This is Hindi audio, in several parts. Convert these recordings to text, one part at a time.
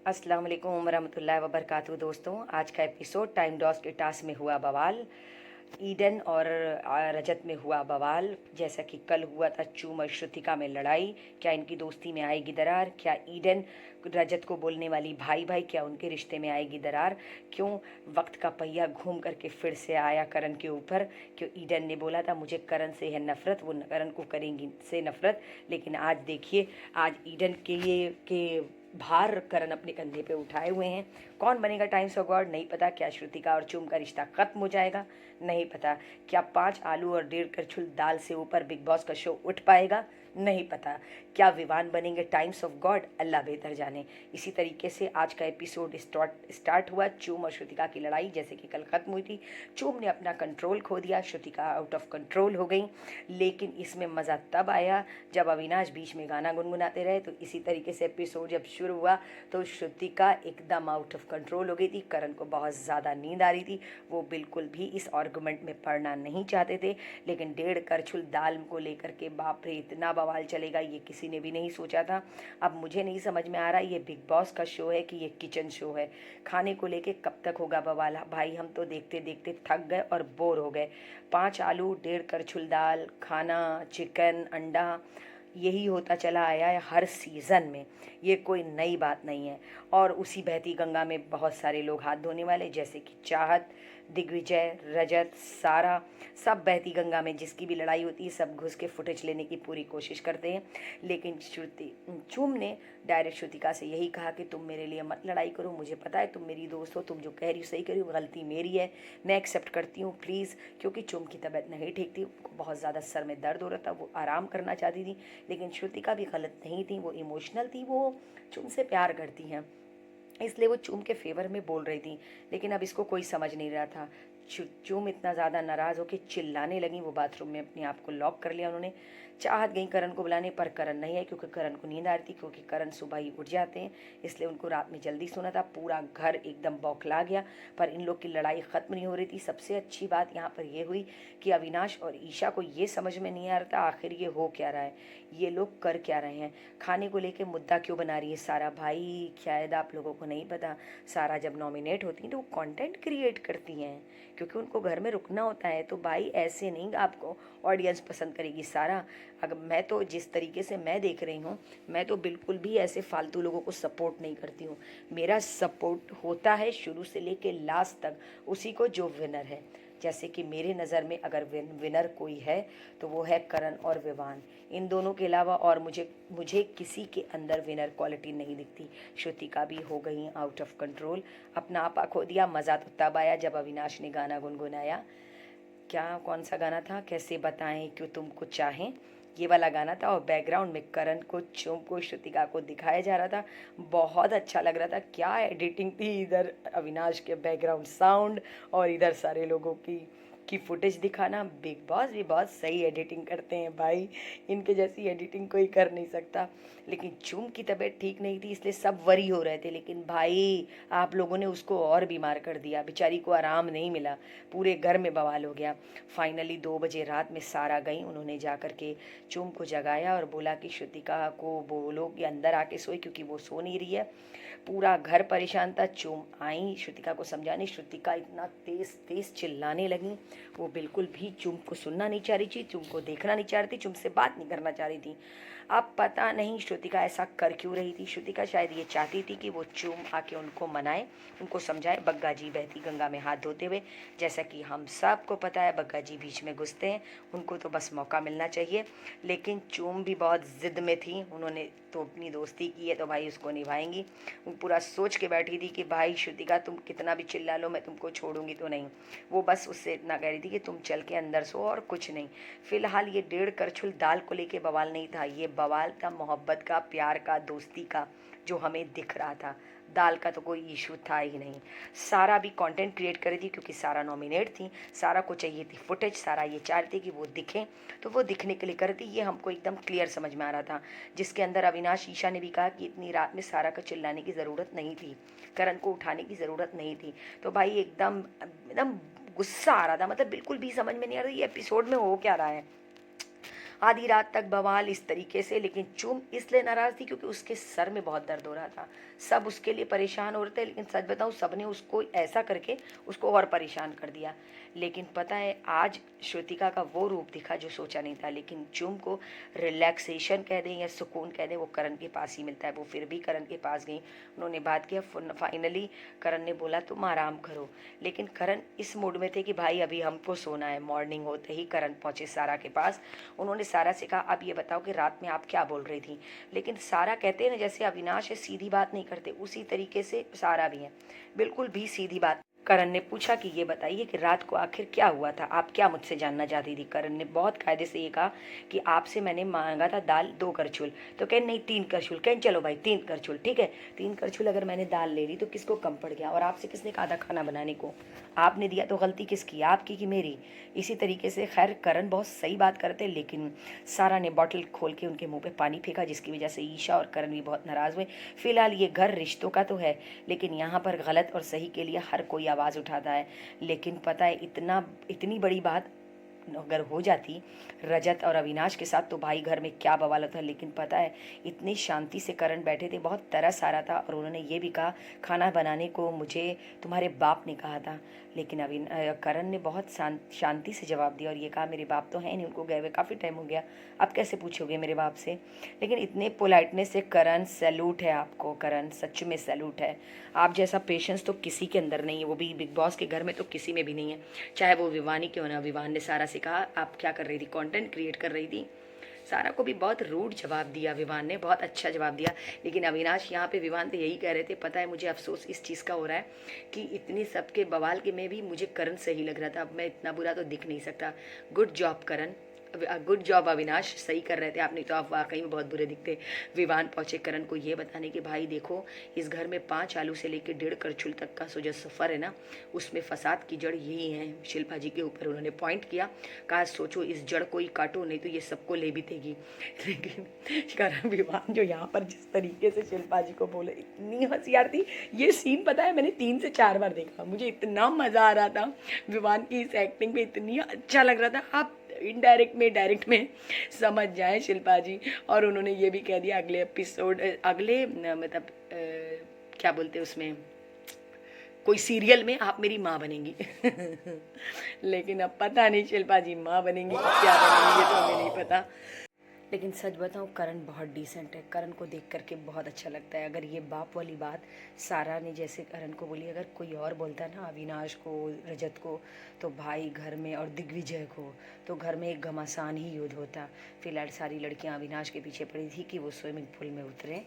अस्सलाम वालेकुम वरहमतुल्लाहि वबरकातुहू। दोस्तों, आज का एपिसोड टाइम डॉस के टास्क में हुआ बवाल। ईडन और रजत में हुआ बवाल। जैसा कि कल हुआ था चूम और श्रुतिका में लड़ाई, क्या इनकी दोस्ती में आएगी दरार? क्या ईडन रजत को बोलने वाली भाई भाई, क्या उनके रिश्ते में आएगी दरार? क्यों वक्त का पहिया घूम करके फिर से आया करण के ऊपर? क्यों ईडन ने बोला था मुझे करण से है नफरत, वो करण को करेंगी से नफरत, लेकिन आज देखिए, आज ईडन के भार करण अपने कंधे पे उठाए हुए हैं। कौन बनेगा टाइम्स ऑफ गॉड नहीं पता। क्या श्रुतिका और चूम का रिश्ता खत्म हो जाएगा नहीं पता। क्या 5 आलू और 1.5 करछुल दाल से ऊपर बिग बॉस का शो उठ पाएगा नहीं पता। क्या विवान बनेंगे टाइम्स ऑफ गॉड, अल्लाह बेहतर जाने। इसी तरीके से आज का एपिसोड स्टार्ट हुआ चूम और श्रुतिका की लड़ाई जैसे कि कल खत्म हुई थी। चूम ने अपना कंट्रोल खो दिया, श्रुतिका आउट ऑफ कंट्रोल हो गई। लेकिन इसमें मज़ा तब आया जब अविनाश बीच में गाना गुनगुनाते रहे। तो इसी तरीके से एपिसोड जब शुरू हुआ तो श्रुतिका एकदम आउट ऑफ कंट्रोल हो गई थी। करण को बहुत ज़्यादा नींद आ रही थी, वो बिल्कुल भी इस आर्गुमेंट में पढ़ना नहीं चाहते थे। लेकिन 1.5 करछुल दाल को लेकर के बाप रे इतना बवाल चलेगा ये किसी ने भी नहीं सोचा था। अब मुझे नहीं समझ में आ रहा ये बिग बॉस का शो है कि ये किचन शो है। खाने को लेके कब तक होगा बवाल भाई? हम तो देखते देखते थक गए और बोर हो गए। 5 आलू 1.5 करछुल दाल खाना, चिकन अंडा, यही होता चला आया है हर सीज़न में। ये कोई नई बात नहीं है। और उसी बहती गंगा में बहुत सारे लोग हाथ धोने वाले, जैसे कि चाहत, दिग्विजय, रजत, सारा, सब बहती गंगा में जिसकी भी लड़ाई होती है सब घुस के फुटेज लेने की पूरी कोशिश करते हैं। लेकिन चूम ने डायरेक्ट श्रुतिका से यही कहा कि तुम मेरे लिए मत लड़ाई करो, मुझे पता है तुम मेरी दोस्त हो, तुम जो कह रही हो सही कह रही हो, गलती मेरी है, मैं एक्सेप्ट करती हूँ प्लीज़। क्योंकि चूम की तबीयत नहीं ठीक थी, उनको बहुत ज़्यादा सर में दर्द हो रहा था, वो आराम करना चाहती थी। लेकिन श्रुतिका भी गलत नहीं थी, वो इमोशनल थी, वो चूम से प्यार करती हैं, इसलिए वो चूम के फेवर में बोल रही थी। लेकिन अब इसको कोई समझ नहीं रहा था। चूम इतना ज़्यादा नाराज़ होकर चिल्लाने लगी, वो बाथरूम में अपने आप को लॉक कर लिया उन्होंने। चाहत गई करण को बुलाने, पर करण नहीं है क्योंकि करण को नींद आ रही थी, क्योंकि करण सुबह ही उठ जाते हैं, इसलिए उनको रात में जल्दी सोना था। पूरा घर एकदम बौखला गया, पर इन लोग की लड़ाई ख़त्म नहीं हो रही थी। सबसे अच्छी बात यहाँ पर यह हुई कि अविनाश और ईशा को ये समझ में नहीं आ रहा था आखिर ये हो क्या रहा है, ये लोग कर क्या रहे हैं। खाने को लेके मुद्दा क्यों बना रही है सारा? भाई शायद आप लोगों को नहीं पता, सारा जब नॉमिनेट होती हैं तो वो कंटेंट क्रिएट करती हैं, क्योंकि उनको घर में रुकना होता है। तो भाई ऐसे नहीं आपको ऑडियंस पसंद करेगी सारा। अगर मैं तो जिस तरीके से मैं देख रही हूँ, मैं तो बिल्कुल भी ऐसे फालतू लोगों को सपोर्ट नहीं करती हूँ। मेरा सपोर्ट होता है शुरू से लेके लास्ट तक उसी को जो विनर है। जैसे कि मेरे नज़र में अगर विनर कोई है तो वो है करण और विवान। इन दोनों के अलावा और मुझे मुझे किसी के अंदर विनर क्वालिटी नहीं दिखती। श्रुतिका भी हो गई आउट ऑफ कंट्रोल, अपना आपा खो दिया। मज़ा तो तब आया जब अविनाश ने गाना गुनगुनाया। क्या कौन सा गाना था, कैसे बताएं क्यों तुमको चाहें, ये वाला गाना था। और बैकग्राउंड में करण को, चुम को, श्रुतिका को दिखाया जा रहा था, बहुत अच्छा लग रहा था। क्या एडिटिंग थी, इधर अविनाश के बैकग्राउंड साउंड और इधर सारे लोगों की फुटेज दिखाना। बिग बॉस भी बहुत सही एडिटिंग करते हैं भाई, इनके जैसी एडिटिंग कोई कर नहीं सकता। लेकिन चुम की तबीयत ठीक नहीं थी इसलिए सब वरी हो रहे थे, लेकिन भाई आप लोगों ने उसको और बीमार कर दिया, बेचारी को आराम नहीं मिला, पूरे घर में बवाल हो गया। फाइनली 2 बजे रात में सारा गई, उन्होंने जा कर के चुम को जगाया और बोला कि श्रुतिका को बोलो कि अंदर आके सोए, क्योंकि वो सो नहीं रही है। पूरा घर परेशान था। चुम आई श्रुतिका को समझाने, श्रुतिका इतना तेज तेज चिल्लाने लगी, वो बिल्कुल भी चुम को सुनना नहीं चाह रही थी, चुम को देखना नहीं चाह रही थी, चुम से बात नहीं करना चाह रही थी। अब पता नहीं श्रुतिका ऐसा कर क्यों रही थी। श्रुतिका शायद ये चाहती थी कि वो चुम आके उनको मनाए, उनको समझाए। बग्गा जी बहती गंगा में हाथ धोते हुए, जैसा कि हम सबको पता है बग्गा जी बीच में घुसते हैं, उनको तो बस मौका मिलना चाहिए। लेकिन चुम भी बहुत ज़िद में थी, उन्होंने तो अपनी दोस्ती की है तो भाई उसको निभाएंगी। वो पूरा सोच के बैठी थी कि भाई श्रुतिका तुम कितना भी चिल्ला लो मैं तुमको छोड़ूंगी तो नहीं। वो बस उससे इतना कह रही थी कि तुम चल के अंदर सो और कुछ नहीं। फिलहाल ये 1.5 करछुल दाल को लेके बवाल नहीं था, ये बवाल था मोहब्बत का, प्यार का, दोस्ती का, जो हमें दिख रहा था। दाल का तो कोई इशू था ही नहीं। सारा भी कंटेंट क्रिएट कर रही थी क्योंकि सारा नॉमिनेट थी, सारा को चाहिए थी फुटेज, सारा ये चाहती कि वो दिखे, तो वो दिखने के लिए कर दी। ये हमको एकदम क्लियर समझ में आ रहा था, जिसके अंदर अविनाश ईशा ने भी कहा कि इतनी रात में सारा को चिल्लाने की ज़रूरत नहीं थी, करण को उठाने की ज़रूरत नहीं थी। तो भाई एकदम एकदम गुस्सा आ रहा था, मतलब बिल्कुल भी समझ में नहीं आ रहा ये एपिसोड में हो क्या रहा है। आधी रात तक बवाल इस तरीके से। लेकिन चुम इसलिए नाराज़ थी क्योंकि उसके सर में बहुत दर्द हो रहा था। सब उसके लिए परेशान हो रहे थे, लेकिन सच बताऊं सबने उसको ऐसा करके उसको और परेशान कर दिया। लेकिन पता है आज श्रुतिका का वो रूप दिखा जो सोचा नहीं था। लेकिन चुम को रिलैक्सेशन कह दें या सुकून कह दें, वो करण के पास ही मिलता है। वो फिर भी करण के पास गई, उन्होंने बात किया। फाइनली करण ने बोला तुम आराम करो। लेकिन करण इस मूड में थे कि भाई अभी हमको सोना है। मॉर्निंग होते ही करण पहुंचे सारा के पास। उन्होंने सारा से कहा अब ये बताओ कि रात में आप क्या बोल रही थी। लेकिन सारा कहते हैं ना जैसे अविनाश है सीधी बात नहीं करते, उसी तरीके से सारा भी है, बिल्कुल भी सीधी बात। करण ने पूछा कि ये बताइए कि रात को आखिर क्या हुआ था, आप क्या मुझसे जानना चाहती थी। करण ने बहुत कायदे से ये कहा कि आपसे मैंने मांगा था दाल 2 करछुल। तो कहें नहीं 3 करछुल। कहें चलो भाई 3 करछुल ठीक है। 3 करछुल अगर मैंने दाल ले ली तो किसको कम पड़ गया, और आपसे किसने कहा था खाना बनाने को, आपने दिया तो गलती किसकी, आपकी कि मेरी। इसी तरीके से खैर करण बहुत सही बात करते, लेकिन सारा ने बॉटल खोल के उनके मुंह पे पानी फेंका, जिसकी वजह से ईशा और करण भी बहुत नाराज हुए। फिलहाल ये घर रिश्तों का तो है, लेकिन यहाँ पर गलत और सही के लिए हर कोई आवाज़ उठाता है। लेकिन पता है इतनी बड़ी बात अगर हो जाती रजत और अविनाश के साथ तो भाई घर में क्या बवाल होता। लेकिन पता है इतनी शांति से करण बैठे थे, बहुत तरस आ रहा था। और उन्होंने ये भी कहा खाना बनाने को मुझे तुम्हारे बाप ने कहा था। लेकिन करण ने बहुत शांति से जवाब दिया और ये कहा मेरे बाप तो हैं नहीं, उनको गए हुए काफ़ी टाइम हो गया, आप कैसे पूछोगे मेरे बाप से। लेकिन इतने पोलाइटनेस से करण सैल्यूट है आपको, करण सच में सैल्यूट है। आप जैसा पेशेंस तो किसी के अंदर नहीं है, वो भी बिग बॉस के घर में तो किसी में भी नहीं है, चाहे वो विवानी क्यों ना। विवान ने सारा से कहा आप क्या कर रही थी, कंटेंट क्रिएट कर रही थी। सारा को भी बहुत रूड जवाब दिया विवान ने, बहुत अच्छा जवाब दिया। लेकिन अविनाश यहाँ पे विवान तो यही कह रहे थे पता है मुझे अफसोस इस चीज़ का हो रहा है कि इतनी सबके बवाल के में भी मुझे करण सही लग रहा था, अब मैं इतना बुरा तो दिख नहीं सकता। गुड जॉब करण, गुड जॉब अविनाश, सही कर रहे थे आप, नहीं तो आप वाकई में बहुत बुरे दिखते। विवान पहुंचे करण को ये बताने कि भाई देखो इस घर में 5 आलू से लेकर 1.5 करछुल तक का जो सफ़र है ना, उसमें फसाद की जड़ यही है। शिल्पा जी के ऊपर उन्होंने पॉइंट किया, कहा सोचो इस जड़ को ही काटो नहीं तो ये सबको ले भी देगी। लेकिन करण विवान जो यहाँ पर जिस तरीके से शिल्पा जी को बोले, इतनी हंसी आ रही थी। ये सीन पता है मैंने 3 से 4 बार देखा, मुझे इतना मज़ा आ रहा था विवान की इस एक्टिंग में, इतनी अच्छा लग रहा था। आप इनडायरेक्ट में डायरेक्ट में समझ जाए शिल्पा जी। और उन्होंने ये भी कह दिया अगले एपिसोड अगले मतलब क्या बोलते हैं उसमें कोई सीरियल में आप मेरी माँ बनेंगी। लेकिन अब पता नहीं शिल्पा जी माँ बनेंगी क्या बनेंगी, ये तो हमें नहीं पता। लेकिन सच बताऊं करण बहुत डिसेंट है, करण को देख करके बहुत अच्छा लगता है। अगर ये बाप वाली बात सारा ने जैसे करण को बोली, अगर कोई और बोलता ना अविनाश को रजत को तो भाई घर में, और दिग्विजय को तो घर में एक घमासान ही युद्ध होता। फिलहाल सारी लड़कियां अविनाश के पीछे पड़ी थी कि वो स्विमिंग पूल में उतरे।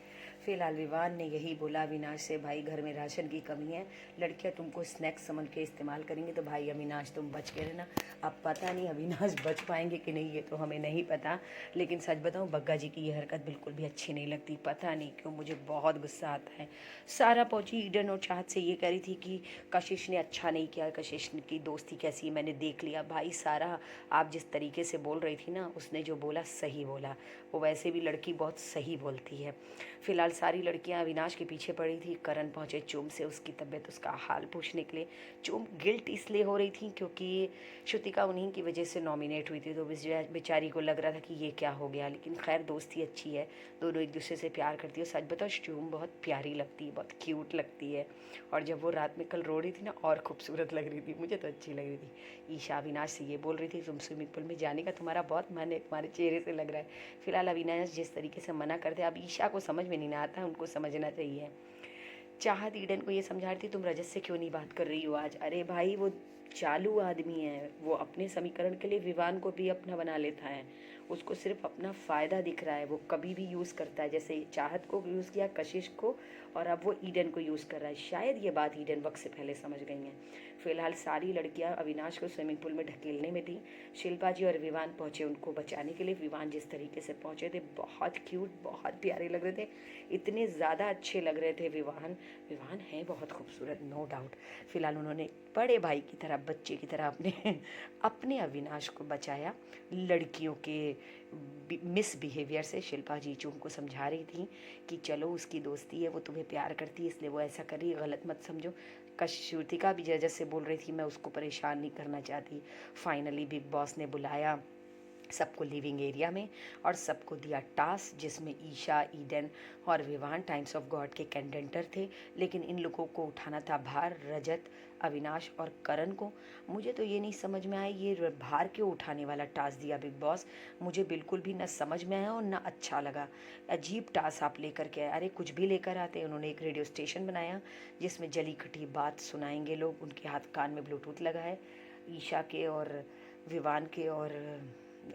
फिलहाल विवान ने यही बोला अविनाश से भाई घर में राशन की कमी है, लड़कियां तुमको स्नैक्स समझ के इस्तेमाल करेंगे तो भाई अविनाश तुम बच के रहना। अब पता नहीं अविनाश बच पाएंगे कि नहीं, ये तो हमें नहीं पता। लेकिन सच बताऊं बग्गा जी की ये हरकत बिल्कुल भी अच्छी नहीं लगती, पता नहीं क्यों मुझे बहुत गुस्सा आता है। सारा पहुंची ईडन और चाहत से ये कह रही थी कि कशिश ने अच्छा नहीं किया, कशिश की दोस्ती कैसी है मैंने देख लिया। भाई सारा आप जिस तरीके से बोल रही थी ना, उसने जो बोला सही बोला, वो वैसे भी लड़की बहुत सही बोलती है। फिलहाल सारी लड़कियां अविनाश के पीछे पड़ी थी। करण पहुंचे चुम से उसकी तबीयत उसका हाल पूछने के लिए। चुम गिल्ट इसलिए हो रही थी क्योंकि श्रुतिका उन्हीं की वजह से नॉमिनेट हुई थी, तो बेचारी को लग रहा था कि ये क्या हो गया। लेकिन खैर दोस्ती अच्छी है, दोनों एक दूसरे से प्यार करती है। सच बताओ चुम बहुत प्यारी लगती है, बहुत क्यूट लगती है। और जब वो रात में कल रो रही थी ना, और खूबसूरत लग रही थी, मुझे तो अच्छी लग रही थी। ईशा अविनाश से ये बोल रही थी तुम स्विमिंग पूल में जाने का तुम्हारा बहुत मन है, तुम्हारे चेहरे से लग रहा है। फिलहाल अविनाश जिस तरीके से मना करते, अब ईशा को समझ में नहीं आता, उनको समझना चाहिए। चाहत ईडन को ये समझा रही थी तुम रजत से क्यों नहीं बात कर रही हो आज। अरे भाई वो चालू आदमी है, वो अपने समीकरण के लिए विवान को भी अपना बना लेता है, उसको सिर्फ अपना फ़ायदा दिख रहा है। वो कभी भी यूज़ करता है, जैसे चाहत को यूज़ किया, कशिश को, और अब वो ईडन को यूज़ कर रहा है। शायद ये बात ईडन वक्त से पहले समझ गई हैं। फिलहाल सारी लड़कियां अविनाश को स्विमिंग पूल में ढकेलने में थी। शिल्पा जी और विवान पहुंचे उनको बचाने के लिए। विवान जिस तरीके से पहुंचे थे बहुत क्यूट, बहुत प्यारे लग रहे थे, इतने ज़्यादा अच्छे लग रहे थे विवान। विवान है बहुत खूबसूरत, नो डाउट। फिलहाल उन्होंने बड़े भाई की तरह, बच्चे की तरह अपने अपने अविनाश को बचाया लड़कियों के मिसबिहेवियर से। शिल्पा जी चुम को समझा रही थी कि चलो उसकी दोस्ती है, वो तुम्हें प्यार करती है इसलिए वो ऐसा कर रही है, गलत मत समझो। श्रुतिका भी जजस से बोल रही थी मैं उसको परेशान नहीं करना चाहती। फाइनली बिग बॉस ने बुलाया सबको लिविंग एरिया में, और सबको दिया टास्क जिसमें ईशा, ईडन और विवान टाइम्स ऑफ गॉड के कैंडेंटर थे। लेकिन इन लोगों को उठाना था भार, रजत, अविनाश और करण को। मुझे तो ये नहीं समझ में आया ये भार क्यों उठाने वाला टास्क दिया बिग बॉस। मुझे बिल्कुल भी ना समझ में आया और ना अच्छा लगा। अजीब टास्क आप लेकर के आए। अरे कुछ भी लेकर आते। उन्होंने एक रेडियो स्टेशन बनाया जिसमें जली कटी बात सुनाएंगे लोग। उनके हाथ कान में ब्लूटूथ लगा है, ईशा के और विवान के और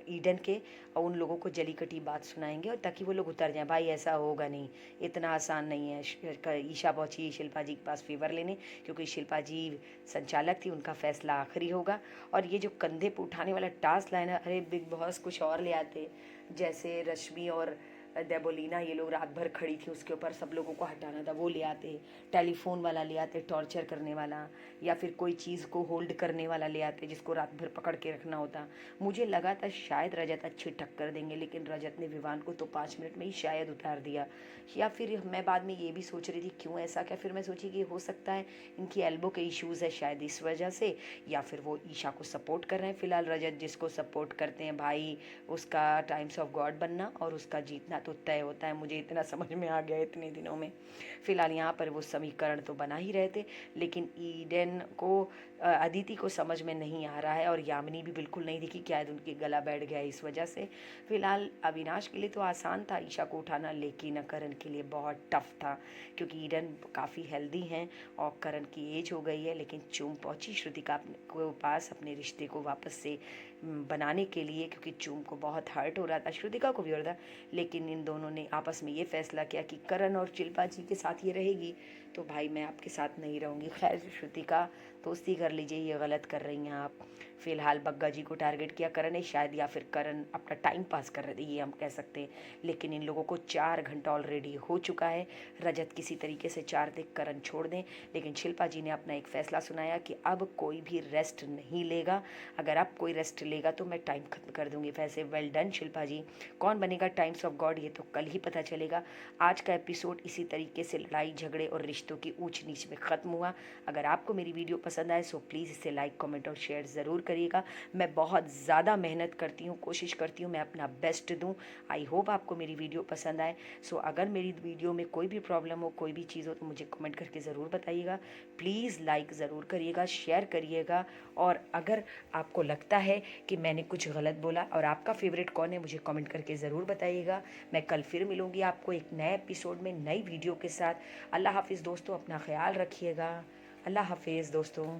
ईडन के, और उन लोगों को जली कटी बात सुनाएंगे और ताकि वो लोग उतर जाएं। भाई ऐसा होगा नहीं, इतना आसान नहीं है। ईशा पहुंची शिल्पा जी के पास फेवर लेने, क्योंकि शिल्पा जी संचालक थी, उनका फैसला आखिरी होगा। और ये जो कंधे पे उठाने वाला टास्क लाइन है, अरे बिग बॉस कुछ और ले आते। जैसे रश्मि और देबोलीना ये लोग रात भर खड़ी थी, उसके ऊपर सब लोगों को हटाना था, वो ले आते। टेलीफोन वाला ले आते, टॉर्चर करने वाला, या फिर कोई चीज़ को होल्ड करने वाला ले आते जिसको रात भर पकड़ के रखना होता। मुझे लगा था शायद रजत अच्छी टक्कर देंगे, लेकिन रजत ने विवान को तो 5 मिनट में ही शायद उतार दिया। या फिर मैं बाद में ये भी सोच रही थी क्यों ऐसा क्या, फिर मैं सोची कि हो सकता है इनकी एल्बो के इश्यूज़ है शायद इस वजह से, या फिर वो ईशा को सपोर्ट कर रहे हैं। फिलहाल रजत जिसको सपोर्ट करते हैं भाई, उसका टाइम्स ऑफ गॉड बनना और उसका जीतना तो तय होता है। मुझे इतना समझ में आ गया इतने दिनों में। फिलहाल यहाँ पर वो समीकरण तो बना ही रहे थे, लेकिन ईडन को अदिति को समझ में नहीं आ रहा है, और यामिनी भी बिल्कुल नहीं दिखी, शायद उनकी गला बैठ गया इस वजह से। फिलहाल अविनाश के लिए तो आसान था ईशा को उठाना, लेकिन करण के लिए बहुत टफ था, क्योंकि ईडन काफ़ी हेल्दी हैं और करण की एज हो गई है। लेकिन चूम पहुंची श्रुतिका को पास अपने रिश्ते को वापस से बनाने के लिए, क्योंकि चूम को बहुत हर्ट हो रहा था, श्रुतिका को भी हो रहा था। लेकिन इन दोनों ने आपस में ये फैसला किया कि करण और शिल्पा जी के साथ ये रहेगी, तो भाई मैं आपके साथ नहीं रहूँगी। खैर श्रुतिका दोस्ती कर लीजिए, ये गलत कर रही हैं आप। फिलहाल बग्गा जी को टारगेट किया करण ने शायद, या फिर करण अपना टाइम पास कर रहे थे, ये हम कह सकते हैं। लेकिन इन लोगों को 4 घंटा ऑलरेडी हो चुका है। रजत किसी तरीके से 4 तक करण छोड़ दें, लेकिन शिल्पा जी ने अपना एक फैसला सुनाया कि अब कोई भी रेस्ट नहीं लेगा। अगर अब कोई रेस्ट लेगा तो मैं टाइम खत्म कर दूंगी। वैसे वेल डन शिल्पा जी। कौन बनेगा टाइम्स ऑफ गॉड ये तो कल ही पता चलेगा। आज का एपिसोड इसी तरीके से लड़ाई झगड़े और रिश्तों की ऊंच नीच में ख़त्म हुआ। अगर आपको मेरी वीडियो पसंद आए सो प्लीज़ इसे लाइक, कमेंट और शेयर ज़रूर करिएगा। मैं बहुत ज़्यादा मेहनत करती हूँ, कोशिश करती हूँ मैं अपना बेस्ट दूँ। आई होप आपको मेरी वीडियो पसंद आए। सो अगर मेरी वीडियो में कोई भी प्रॉब्लम हो, कोई भी चीज़ हो, तो मुझे कमेंट करके ज़रूर बताइएगा। प्लीज़ लाइक ज़रूर करिएगा, शेयर करिएगा। और अगर आपको लगता है कि मैंने कुछ गलत बोला और आपका फेवरेट कौन है, मुझे कमेंट करके ज़रूर बताइएगा। मैं कल फिर मिलूँगी आपको एक नए एपिसोड में नई वीडियो के साथ। अल्लाह हाफिज़ दोस्तों, अपना ख्याल रखिएगा। अल्लाह हाफिज़ दोस्तों।